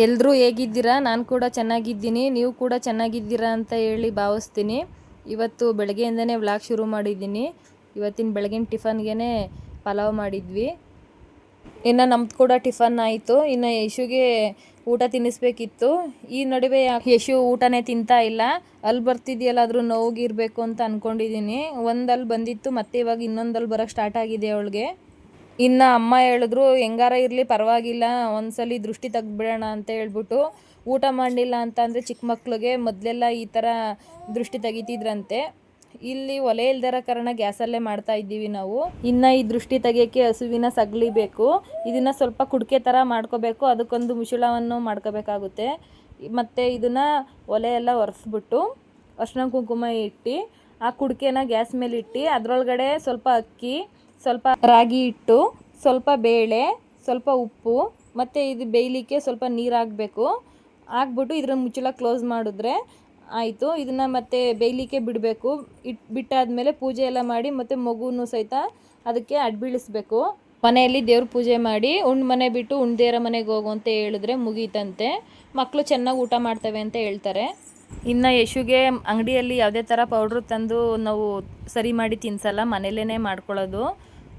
ಎಲ್ಲರೂ ಹೇಗಿದ್ದೀರಾ? ನಾನು ಕೂಡ ಚೆನ್ನಾಗಿದ್ದೀನಿ. ನೀವು ಕೂಡ ಚೆನ್ನಾಗಿದ್ದೀರಾ ಅಂತ ಹೇಳಿ ಭಾವಿಸ್ತೀನಿ. ಇವತ್ತು ಬೆಳಗ್ಗೆಯಿಂದನೇ ವ್ಲಾಗ್ ಶುರು ಮಾಡಿದ್ದೀನಿ. ಇವತ್ತಿನ ಬೆಳಗಿನ ಟಿಫನ್ಗೆ ಪಲಾವ್ ಮಾಡಿದ್ವಿ. ಇನ್ನು ನಮ್ದು ಕೂಡ ಟಿಫನ್ ಆಯಿತು. ಇನ್ನು ಯಶುಗೆ ಊಟ ತಿನ್ನಿಸ್ಬೇಕಿತ್ತು. ಈ ನಡುವೆ ಯಶು ಊಟನೇ ತಿಂತಾ ಇಲ್ಲ. ಅಲ್ಲಿ ಬರ್ತಿದೆಯಲ್ಲ ಅದ್ರ ನೋವಾಗಿರಬೇಕು ಅಂತ ಅಂದ್ಕೊಂಡಿದ್ದೀನಿ. ಒಂದಲ್ಲಿ ಬಂದಿತ್ತು, ಮತ್ತೆ ಇವಾಗ ಇನ್ನೊಂದಲ್ಲಿ ಬರೋಕ್ಕೆ ಸ್ಟಾರ್ಟ್ ಆಗಿದೆ ಅವಳಿಗೆ. ಇನ್ನು ಅಮ್ಮ ಹೇಳಿದ್ರು ಹೆಂಗಾರ ಇರಲಿ ಪರವಾಗಿಲ್ಲ, ಒಂದ್ಸಲಿ ದೃಷ್ಟಿ ತೆಗ್ದುಬಿಡೋಣ ಅಂತ ಹೇಳ್ಬಿಟ್ಟು. ಊಟ ಮಾಡಲಿಲ್ಲ ಅಂತ ಅಂದರೆ ಚಿಕ್ಕ ಮಕ್ಳಿಗೆ ಮೊದಲೆಲ್ಲ ಈ ಥರ ದೃಷ್ಟಿ ತೆಗಿತಿದ್ರಂತೆ. ಇಲ್ಲಿ ಒಲೆ ಇಲ್ದಿರೋ ಕಾರಣ ಗ್ಯಾಸಲ್ಲೇ ಮಾಡ್ತಾ ಇದ್ದೀವಿ ನಾವು. ಇನ್ನು ಈ ದೃಷ್ಟಿ ತೆಗಿಯೋಕ್ಕೆ ಹಸುವಿನ ಸಗಲಿಬೇಕು. ಇದನ್ನು ಸ್ವಲ್ಪ ಕುಡಿಕೆ ಥರ ಮಾಡ್ಕೋಬೇಕು. ಅದಕ್ಕೊಂದು ಮುಚ್ಚಳವನ್ನು ಮಾಡ್ಕೋಬೇಕಾಗುತ್ತೆ. ಮತ್ತು ಇದನ್ನು ಒಲೆ ಎಲ್ಲ ಒರೆಸ್ಬಿಟ್ಟು ಅರಿಶಿನ ಕುಂಕುಮ ಇಟ್ಟು ಆ ಕುಡಿಕೆನ ಗ್ಯಾಸ್ ಮೇಲೆ ಇಟ್ಟು ಅದರೊಳಗಡೆ ಸ್ವಲ್ಪ ಅಕ್ಕಿ, ಸ್ವಲ್ಪ ರಾಗಿ ಹಿಟ್ಟು, ಸ್ವಲ್ಪ ಬೇಳೆ, ಸ್ವಲ್ಪ ಉಪ್ಪು ಮತ್ತು ಇದು ಬೇಯಲಿಕ್ಕೆ ಸ್ವಲ್ಪ ನೀರು ಹಾಕಬೇಕು. ಹಾಕ್ಬಿಟ್ಟು ಇದರ ಮುಚ್ಚಳ ಕ್ಲೋಸ್ ಮಾಡಿದ್ರೆ ಆಯಿತು. ಇದನ್ನು ಮತ್ತೆ ಬೇಯಲಿಕ್ಕೆ ಬಿಡಬೇಕು. ಬಿಟ್ಟಾದಮೇಲೆ ಪೂಜೆ ಎಲ್ಲ ಮಾಡಿ ಮತ್ತು ಮಗುನೂ ಸಹಿತ ಅದಕ್ಕೆ ಅಡ್ಬೀಳಿಸ್ಬೇಕು. ಮನೆಯಲ್ಲಿ ದೇವ್ರ ಪೂಜೆ ಮಾಡಿ ಉಂಡು ಮನೆ ಬಿಟ್ಟು ಉಂಡೇರ ಮನೆಗೆ ಹೋಗು ಅಂತ ಹೇಳಿದ್ರೆ ಮುಗೀತಂತೆ. ಮಕ್ಕಳು ಚೆನ್ನಾಗಿ ಊಟ ಮಾಡ್ತವೆ ಅಂತ ಹೇಳ್ತಾರೆ. ಇನ್ನು ಯಶುಗೆ ಅಂಗಡಿಯಲ್ಲಿ ಯಾವುದೇ ಥರ ಪೌಡ್ರು ತಂದು ನಾವು ಸರಿ ಮಾಡಿ ತಿನ್ಸಲ್ಲ, ಮನೇಲೇ ಮಾಡ್ಕೊಳ್ಳೋದು.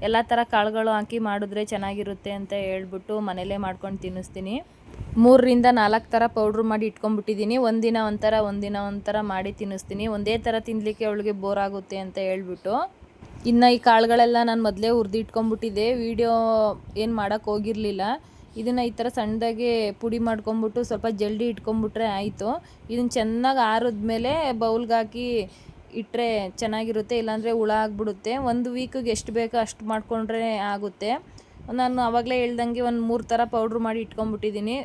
ಎಲ್ಲ ಥರ ಕಾಳುಗಳು ಹಾಕಿ ಮಾಡಿದ್ರೆ ಚೆನ್ನಾಗಿರುತ್ತೆ ಅಂತ ಹೇಳ್ಬಿಟ್ಟು ಮನೇಲೇ ಮಾಡ್ಕೊಂಡು ತಿನ್ನಿಸ್ತೀನಿ. 3ರಿಂದ 4 ಥರ ಪೌಡ್ರು ಮಾಡಿ ಇಟ್ಕೊಂಡ್ಬಿಟ್ಟಿದ್ದೀನಿ. ಒಂದಿನ ಒಂಥರ ಒಂದಿನ ಒಂಥರ ಮಾಡಿ ತಿನ್ನಿಸ್ತೀನಿ. ಒಂದೇ ಥರ ತಿನ್ನಲಿಕ್ಕೆ ಅವಳಿಗೆ ಬೋರ್ ಆಗುತ್ತೆ ಅಂತ ಹೇಳ್ಬಿಟ್ಟು. ಇನ್ನು ಈ ಕಾಳುಗಳೆಲ್ಲ ನಾನು ಮೊದಲೇ ಹುರಿದು ಇಟ್ಕೊಂಡ್ಬಿಟ್ಟಿದ್ದೆ. ವೀಡಿಯೋ ಏನು ಮಾಡೋಕ್ಕೆ ಹೋಗಿರಲಿಲ್ಲ. ಇದನ್ನು ಈ ಥರ ಸಣ್ಣದಾಗೆ ಪುಡಿ ಮಾಡ್ಕೊಂಬಿಟ್ಟು ಸ್ವಲ್ಪ ಜಲ್ದಿ ಇಟ್ಕೊಂಬಿಟ್ರೆ ಆಯಿತು. ಇದನ್ನು ಚೆನ್ನಾಗಿ ಆರಿದ್ಮೇಲೆ ಬೌಲ್ಗೆ ಹಾಕಿ ಇಟ್ಟರೆ ಚೆನ್ನಾಗಿರುತ್ತೆ, ಇಲ್ಲಾಂದರೆ ಹುಳ ಆಗಿಬಿಡುತ್ತೆ. ಒಂದು ವೀಕಿಗೆ ಎಷ್ಟು ಬೇಕೋ ಅಷ್ಟು ಮಾಡಿಕೊಂಡ್ರೆ ಆಗುತ್ತೆ. ನಾನು ಆವಾಗಲೇ ಹೇಳ್ದಂಗೆ ಒಂದು 3 ಥರ ಪೌಡ್ರು ಮಾಡಿ ಇಟ್ಕೊಂಡ್ಬಿಟ್ಟಿದ್ದೀನಿ.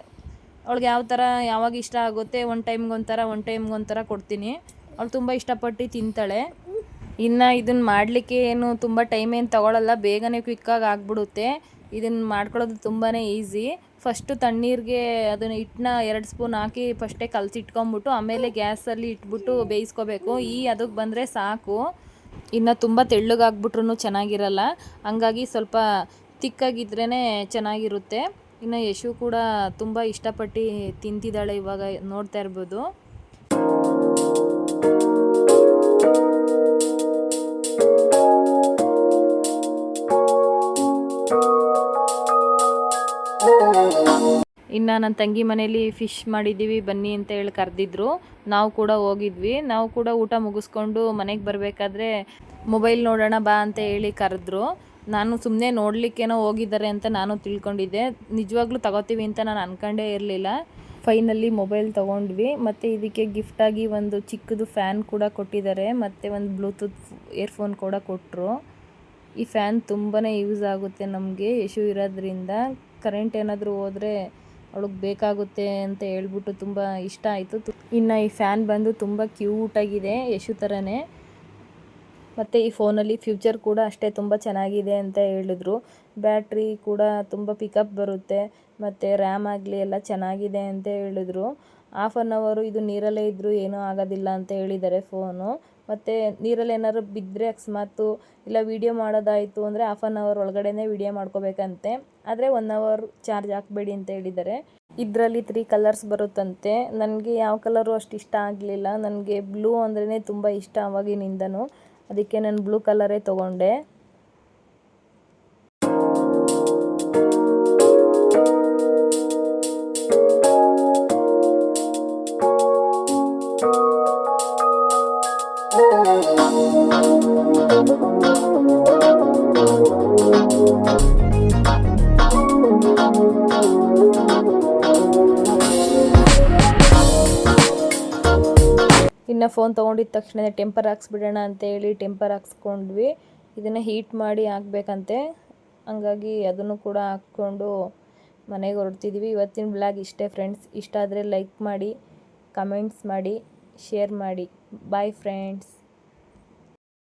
ಅವಳಿಗೆ ಯಾವ ಥರ ಯಾವಾಗ ಇಷ್ಟ ಆಗುತ್ತೆ ಒಂದು ಟೈಮ್ಗೊಂಥರ ಕೊಡ್ತೀನಿ. ಅವಳು ತುಂಬ ಇಷ್ಟಪಟ್ಟು ತಿಂತಾಳೆ. ಇನ್ನು ಇದನ್ನು ಮಾಡಲಿಕ್ಕೆ ಏನು ತುಂಬ ಟೈಮ್ ಏನು ತೊಗೊಳ್ಳಲ್ಲ, ಬೇಗನೆ ಕ್ವಿಕ್ಕಾಗಿ ಆಗಿಬಿಡುತ್ತೆ. ಇದನ್ನು ಮಾಡ್ಕೊಳ್ಳೋದು ತುಂಬಾ ಈಸಿ. ಫಸ್ಟು ತಣ್ಣೀರಿಗೆ ಅದನ್ನು ಹಿಟ್ಟನ್ನ 2 ಸ್ಪೂನ್ ಹಾಕಿ ಫಸ್ಟೇ ಕಲಸಿಟ್ಕೊಂಬಿಟ್ಟು ಆಮೇಲೆ ಗ್ಯಾಸಲ್ಲಿ ಇಟ್ಬಿಟ್ಟು ಬೇಯಿಸ್ಕೋಬೇಕು. ಅದಕ್ಕೆ ಬಂದರೆ ಸಾಕು. ಇನ್ನು ತುಂಬ ತೆಳ್ಳಗಾಗ್ಬಿಟ್ರೂ ಚೆನ್ನಾಗಿರಲ್ಲ. ಹಂಗಾಗಿ ಸ್ವಲ್ಪ ತಿಕ್ಕಾಗಿದ್ರೇ ಚೆನ್ನಾಗಿರುತ್ತೆ. ಇನ್ನು ಯಶು ಕೂಡ ತುಂಬ ಇಷ್ಟಪಟ್ಟು ತಿಂತಿದ್ದಾಳೆ. ಇವಾಗ ನೋಡ್ತಾ ಇರ್ಬೋದು. ಇನ್ನು ನನ್ನ ತಂಗಿ ಮನೇಲಿ ಫಿಶ್ ಮಾಡಿದ್ದೀವಿ ಬನ್ನಿ ಅಂತ ಹೇಳಿ ಕರೆದಿದ್ರು. ನಾವು ಕೂಡ ಹೋಗಿದ್ವಿ. ನಾವು ಕೂಡ ಊಟ ಮುಗಿಸ್ಕೊಂಡು ಮನೆಗೆ ಬರಬೇಕಾದ್ರೆ ಮೊಬೈಲ್ ನೋಡೋಣ ಬಾ ಅಂತ ಹೇಳಿ ಕರೆದ್ರು. ನಾನು ಸುಮ್ಮನೆ ನೋಡಲಿಕ್ಕೇನೋ ಹೋಗಿದ್ದಾರೆ ಅಂತ ನಾನು ತಿಳ್ಕೊಂಡಿದ್ದೆ. ನಿಜವಾಗ್ಲೂ ತಗೋತೀವಿ ಅಂತ ನಾನು ಅಂದ್ಕೊಂಡೇ ಇರಲಿಲ್ಲ. ಫೈನಲ್ಲಿ ಮೊಬೈಲ್ ತೊಗೊಂಡ್ವಿ. ಮತ್ತು ಇದಕ್ಕೆ ಗಿಫ್ಟಾಗಿ ಒಂದು ಚಿಕ್ಕದು ಫ್ಯಾನ್ ಕೂಡ ಕೊಟ್ಟಿದ್ದಾರೆ. ಮತ್ತು ಒಂದು ಬ್ಲೂಟೂತ್ ಇಯರ್ಫೋನ್ ಕೂಡ ಕೊಟ್ಟರು. ಈ ಫ್ಯಾನ್ ತುಂಬಾ ಯೂಸ್ ಆಗುತ್ತೆ ನಮಗೆ ಯಶು ಇರೋದ್ರಿಂದ. ಕರೆಂಟ್ ಏನಾದರೂ ಹೋದರೆ ಅವಳಿಗೆ ಬೇಕಾಗುತ್ತೆ ಅಂತ ಹೇಳ್ಬಿಟ್ಟು ತುಂಬ ಇಷ್ಟ ಆಯಿತು. ಇನ್ನು ಈ ಫ್ಯಾನ್ ಬಂದು ತುಂಬ ಕ್ಯೂಟಾಗಿದೆ, ಯಶು ಥರನೇ. ಮತ್ತು ಈ ಫೋನಲ್ಲಿ ಫ್ಯೂಚರ್ ಕೂಡ ಅಷ್ಟೇ ತುಂಬ ಚೆನ್ನಾಗಿದೆ ಅಂತ ಹೇಳಿದ್ರು. ಬ್ಯಾಟ್ರಿ ಕೂಡ ತುಂಬ ಪಿಕಪ್ ಬರುತ್ತೆ, ಮತ್ತು ರ್ಯಾಮ್ ಆಗಲಿ ಎಲ್ಲ ಚೆನ್ನಾಗಿದೆ ಅಂತ ಹೇಳಿದ್ರು. 1/2 ಅವರ್ ಇದು ನೀರಲ್ಲೇ ಇದ್ದರೂ ಏನೂ ಆಗೋದಿಲ್ಲ ಅಂತ ಹೇಳಿದ್ದಾರೆ ಫೋನು. ಮತ್ತು ನೀರಲ್ಲಿ ಏನಾದ್ರು ಬಿದ್ದರೆ ಅಕಸ್ಮಾತು ಇಲ್ಲ ವೀಡಿಯೋ ಮಾಡೋದಾಯಿತು ಅಂದರೆ 1/2 ಅವರ್ ಒಳಗಡೆ ವೀಡಿಯೋ ಮಾಡ್ಕೋಬೇಕಂತೆ. ಆದರೆ 1 ಅವರ್ ಚಾರ್ಜ್ ಹಾಕಬೇಡಿ ಅಂತ ಹೇಳಿದ್ದಾರೆ. ಇದರಲ್ಲಿ 3 ಕಲರ್ಸ್ ಬರುತ್ತಂತೆ. ನನಗೆ ಯಾವ ಕಲರು ಅಷ್ಟು ಇಷ್ಟ ಆಗಲಿಲ್ಲ. ನನಗೆ ಬ್ಲೂ ಅಂದ್ರೇ ತುಂಬ ಇಷ್ಟ ಆವಾಗಿನಿಂದನೂ. ಅದಕ್ಕೆ ನಾನು ಬ್ಲೂ ಕಲರೇ ತೊಗೊಂಡೆ. ಇನ್ನು ಫೋನ್ ತೊಗೊಂಡಿದ್ದ ತಕ್ಷಣ ಟೆಂಪರ್ ಹಾಕ್ಸ್ಬಿಡೋಣ ಅಂತ ಹೇಳಿ ಟೆಂಪರ್ ಹಾಕ್ಸ್ಕೊಂಡ್ವಿ. ಇದನ್ನು ಹೀಟ್ ಮಾಡಿ ಹಾಕ್ಬೇಕಂತೆ. ಹಂಗಾಗಿ ಅದನ್ನು ಕೂಡ ಹಾಕ್ಕೊಂಡು ಮನೆಗೆ ಹೊರಡ್ತಿದ್ವಿ. ಇವತ್ತಿನ ಬ್ಲಾಗ್ ಇಷ್ಟೇ ಫ್ರೆಂಡ್ಸ್. ಇಷ್ಟ ಆದರೆ ಲೈಕ್ ಮಾಡಿ, ಕಮೆಂಟ್ಸ್ ಮಾಡಿ, ಶೇರ್ ಮಾಡಿ. Bye friends.